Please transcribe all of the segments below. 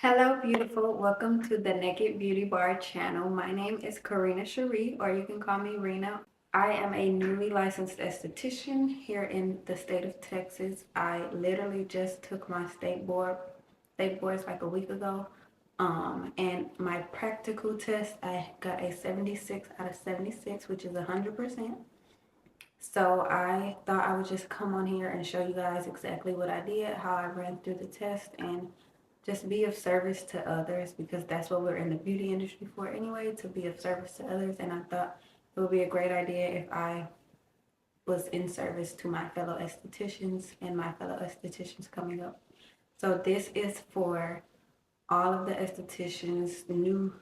Hello, beautiful. Welcome to the Naked Beauty Bar channel. My name is Karina Cherie, or you can call me Rena. I am a newly licensed esthetician here in the state of Texas. I literally just took my state boards like a week ago. And my practical test, I got a 76 out of 76, which is 100%. So I thought I would just come on here and show you guys exactly what I did, how I ran through the test, and just be of service to others, because that's what we're in the beauty industry for anyway, to be of service to others. And I thought it would be a great idea if I was in service to my fellow estheticians and my fellow estheticians coming up. So this is for all of the estheticians, new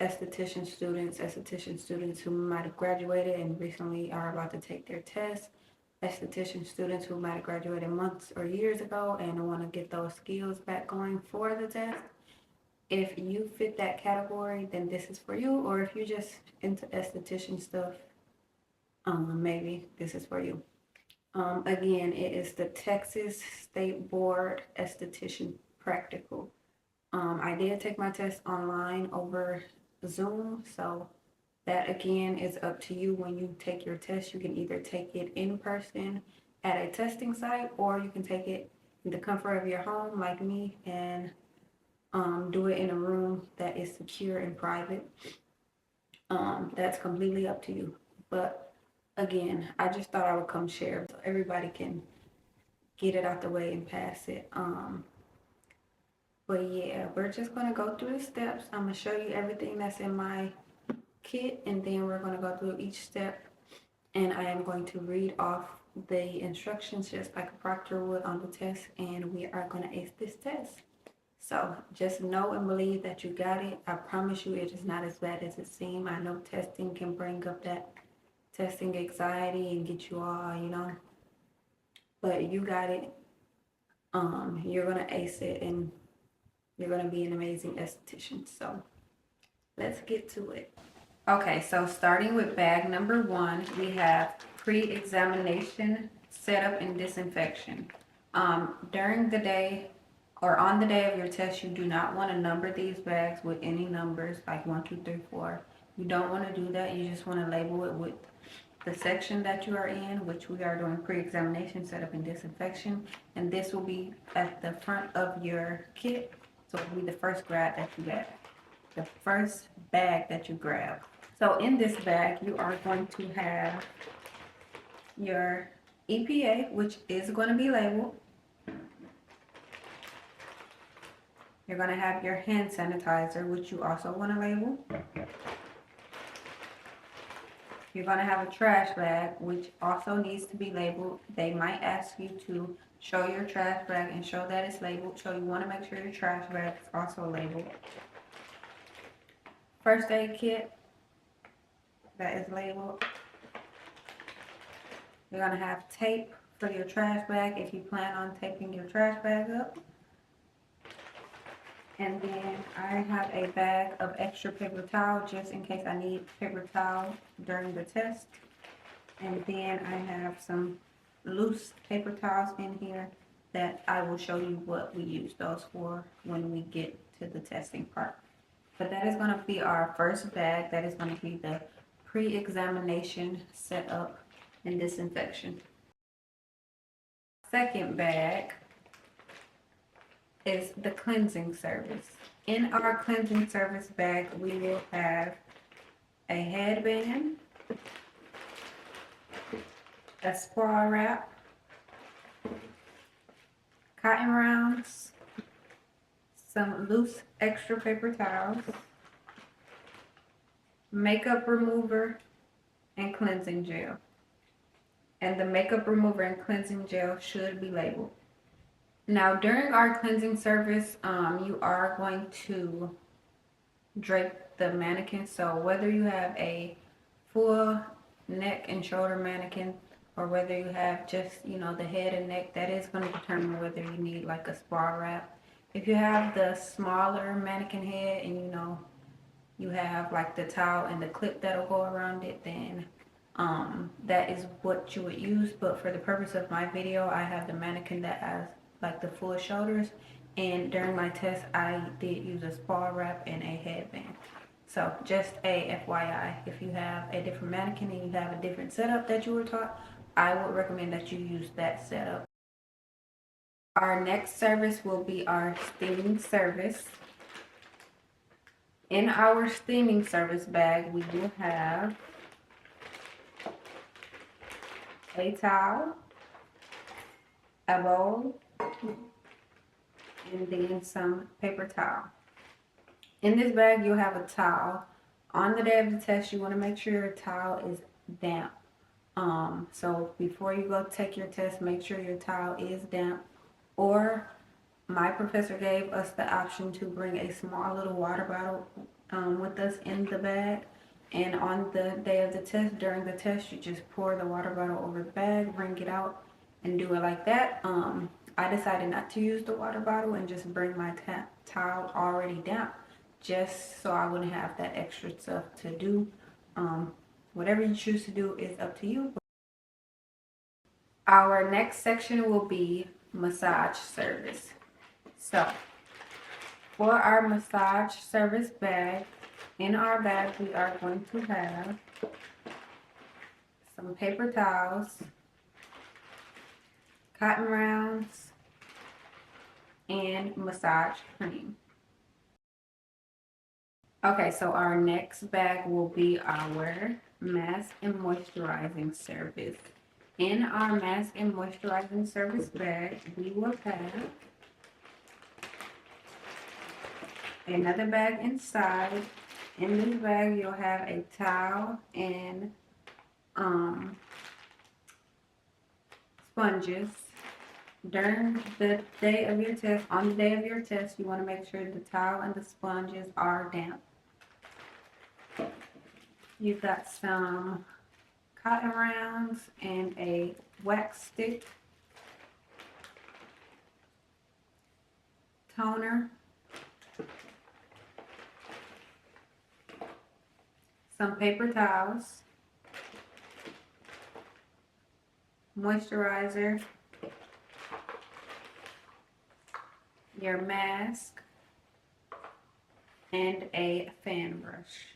esthetician students who might have graduated and recently are about to take their test, esthetician students who might have graduated months or years ago and want to get those skills back going for the test. If you fit that category, then this is for you. Or if you're just into esthetician stuff, maybe this is for you. Again, it is the Texas State Board Esthetician Practical. I did take my test online over Zoom, so that again is up to you. When you take your test, you can either take it in person at a testing site, or you can take it in the comfort of your home like me and do it in a room that is secure and private. That's completely up to you. But again, I just thought I would come share so everybody can get it out the way and pass it. But yeah, we're just gonna go through the steps. I'm gonna show you everything that's in my kit, and then we're gonna go through each step, and I am going to read off the instructions just like a proctor would on the test, and we are gonna ace this test. So just know and believe that you got it. I promise you it is not as bad as it seems. I know testing can bring up that testing anxiety and get you all, but you got it. You're gonna ace it, and you're gonna be an amazing esthetician. So let's get to it. Okay, so starting with bag number 1, we have pre-examination setup and disinfection. During the day or on the day of your test, you do not want to number these bags with any numbers like 1, 2, 3, 4. You don't want to do that. You just want to label it with the section that you are in, which we are doing pre-examination setup and disinfection. And this will be at the front of your kit. So it will be the first grab that you get, the first bag that you grab. So in this bag, you are going to have your EPA, which is going to be labeled. You're going to have your hand sanitizer, which you also want to label. You're going to have a trash bag, which also needs to be labeled. They might ask you to show your trash bag and show that it's labeled. So you want to make sure your trash bag is also labeled. First aid kit that is labeled. You're going to have tape for your trash bag if you plan on taping your trash bag up. And then I have a bag of extra paper towel just in case I need paper towel during the test. And then I have some loose paper towels in here that I will show you what we use those for when we get to the testing part. But that is going to be our first bag. That is going to be the pre-examination setup and disinfection. Second bag is the cleansing service. In our cleansing service bag, we will have a headband, a spa wrap, cotton rounds, some loose extra paper towels, makeup remover, and cleansing gel. And the makeup remover and cleansing gel should be labeled. Now, during our cleansing service, you are going to drape the mannequin. So whether you have a full neck and shoulder mannequin, or whether you have just, the head and neck, that is going to determine whether you need like a spa wrap. If you have the smaller mannequin head and you have like the towel and the clip that'll go around it, then that is what you would use. But for the purpose of my video, I have the mannequin that has like the full shoulders, and during my test I did use a spa wrap and a headband. So just a FYI, if you have a different mannequin and you have a different setup that you were taught, I would recommend that you use that setup. Our next service will be our steaming service. In our steaming service bag, we will have a towel, a bowl, and then some paper towel. In this bag, you'll have a towel. On the day of the test, you want to make sure your towel is damp. So before you go take your test, make sure your towel is damp. Or my professor gave us the option to bring a small little water bottle with us in the bag. And on the day of the test, during the test, you just pour the water bottle over the bag, bring it out, and do it like that. I decided not to use the water bottle and just bring my towel already damp, just so I wouldn't have that extra stuff to do. Whatever you choose to do is up to you. Our next section will be massage service. So for our massage service bag, in our bag we are going to have some paper towels, cotton rounds, and massage cream. Okay, so our next bag will be our mask and moisturizing service. In our mask and moisturizing service bag, we will have another bag inside. In this bag, you'll have a towel and sponges. During the day of your test, on the day of your test, you want to make sure the towel and the sponges are damp. You've got some cotton rounds and a wax stick, toner, some paper towels, moisturizer, your mask, and a fan brush.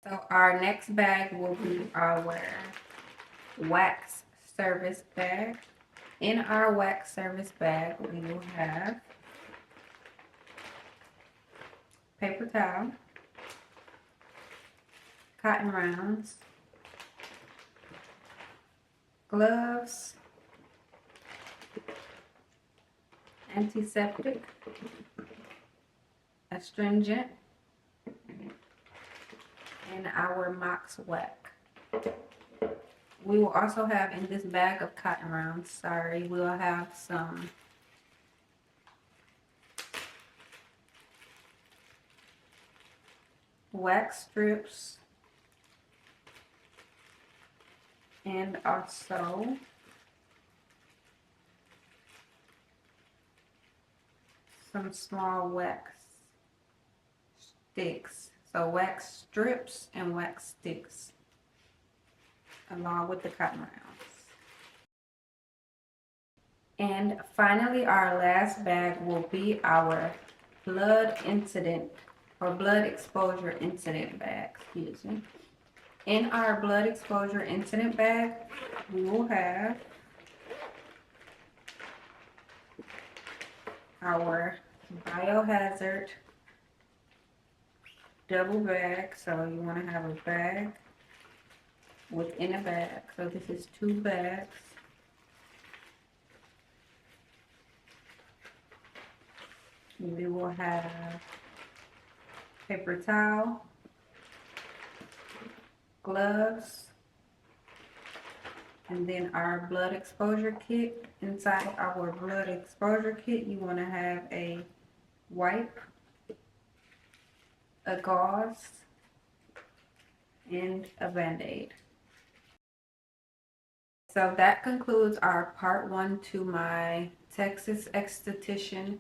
So our next bag will be our wax service bag. In our wax service bag, we will have paper towel, cotton rounds, gloves, antiseptic, astringent, and our Mox wax. We will also have in this bag of cotton rounds, we'll have some wax strips and also some small wax sticks. So wax strips and wax sticks along with the cotton rounds. And finally, our last bag will be our blood incident or blood exposure incident bag, excuse me. In our blood exposure incident bag, we will have our biohazard double bag. So you want to have a bag within a bag. So this is 2 bags. We will have paper towel, gloves, and then our blood exposure kit. Inside our blood exposure kit, you want to have a wipe, a gauze, and a band-aid. So that concludes our part 1 to my Texas Esthetician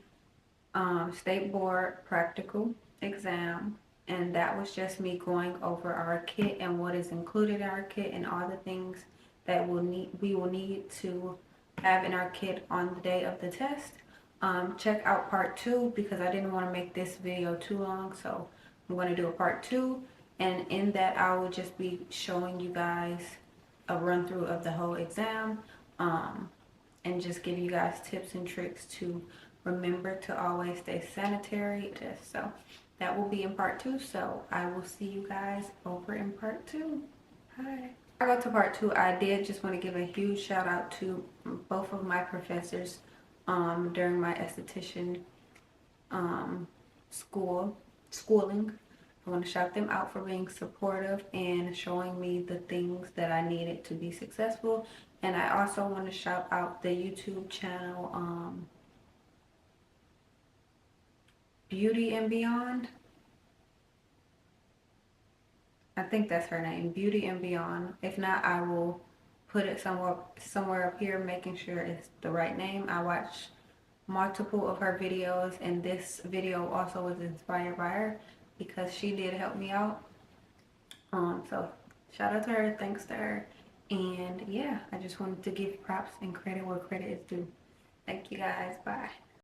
State Board practical exam. And that was just me going over our kit and what is included in our kit and all the things that we will need to have in our kit on the day of the test. Check out part 2 because I didn't want to make this video too long, so I'm going to do a part 2, and in that I will just be showing you guys a run through of the whole exam, and just give you guys tips and tricks to remember to always stay sanitary. So that will be in part 2, so I will see you guys over in part 2. Bye. I go to part 2. I did just want to give a huge shout out to both of my professors during my esthetician schooling. I want to shout them out for being supportive and showing me the things that I needed to be successful. And I also want to shout out the YouTube channel Beauty and Beyond. I think that's her name, Beauty and Beyond. If not, I will put it somewhere up here, making sure it's the right name. I watched multiple of her videos, and this video also was inspired by her because she did help me out. So shout out to her, thanks to her. And yeah, I just wanted to give props and credit where credit is due. Thank you guys, bye.